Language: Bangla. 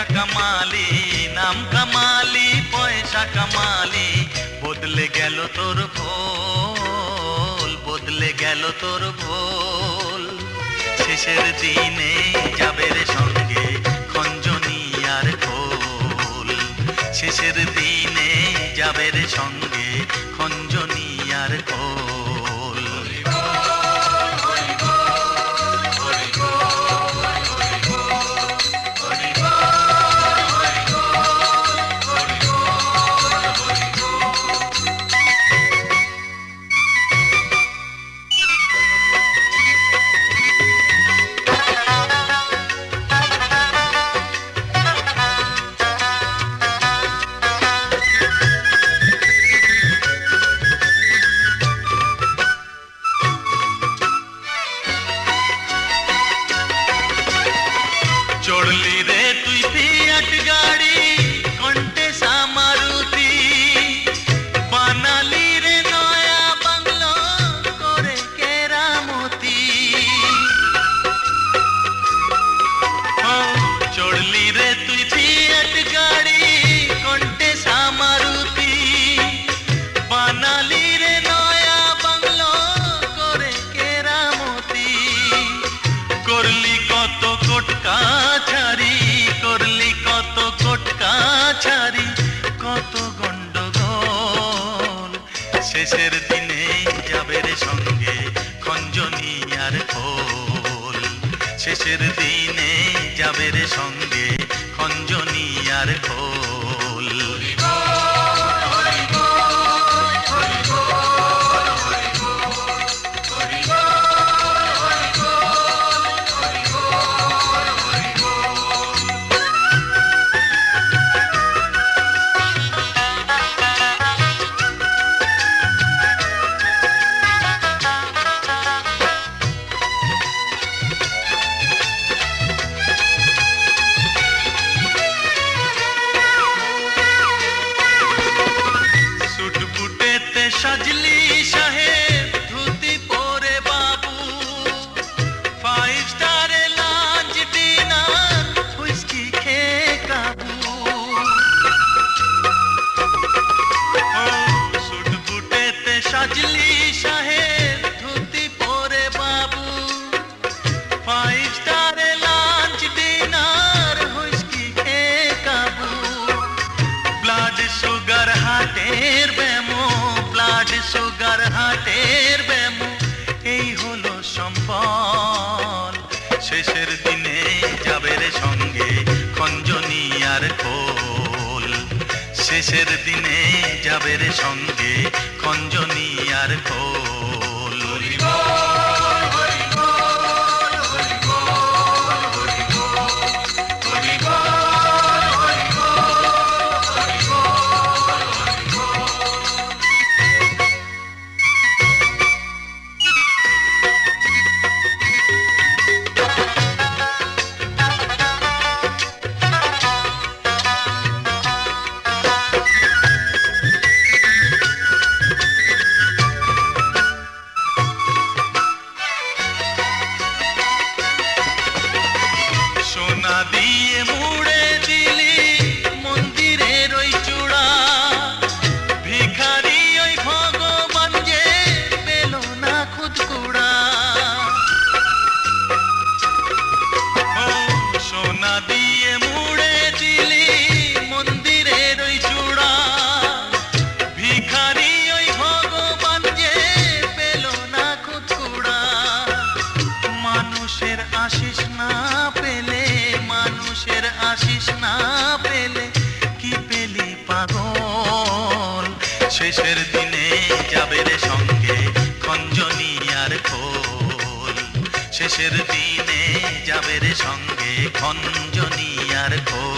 পয়সা কামালি, নাম কামালি, পয়সা কামালি, বদলে গেল তোর ভোল, বদলে গেল তোর ভোল। শেষের দিনে যাবে রে সঙ্গে খঞ্জনি আর খোল, শেষের দিনে যাবে রে সঙ্গে খঞ্জনি আর খোল। চড়লি রে তুই ফিয়াট গাড়ি, কন্টেসা মারুতি, বানালি রে নয়া বাংলো করে কেরামতি। চড়লি রে তুই ফিয়াট গাড়ি, কন্টেসা মারুতি, বানালি রে নয়া বাংলো করে কেরামতি। করলি কত কোটকা ছাড়ি, করলি কত কোটকা ছাড়ি, কত গন্ডগোল। শেষের দিনে যাবে রে সঙ্গে খঞ্জনি আর খোল, শেষের দিনে যাবে রে সঙ্গে খঞ্জনি আর খোল। সাজলি সাহেব ধুতি পরে বাবু, 5 স্টারে লাঞ্চ ডিনার হুইস্কি খেয়ে কাবু। সুট বুটেতে সাজলি সাহেব ধুতি পরে বাবু, 5 স্টারে লাঞ্চ ডিনার হুইস্কি খেয়ে কাবু। ব্লাড সুগার হার্টের ব্যামো, ব্লাড সুগার হার্টের ব্যামো, এই হলো সম্পদ। শেষের দিনে যাবে রে সঙ্গে খঞ্জনি আর খোল, শেষের দিনে যাবে রে সঙ্গে খঞ্জনি আর খোল। সোনা দিয়ে মুড়ে দিলি মন্দিরের ওই চূড়া, ভিখারি ওই ভগবান যে পেল না খুদকুড়া। সোনা দিয়ে মুড়ে দিলি মন্দিরের ওই চূড়া, ভিখারি ওই ভগবান যে পেল না খুদকুড়া। মানুষের আশিস না পেলে, মানুষের আশিস না পেলে কি পেলি পাগল। শেষের দিনে যাবে রে সঙ্গে খঞ্জনি আর খোল, শেষের দিনে যাবে রে সঙ্গে খঞ্জনি আর খোল।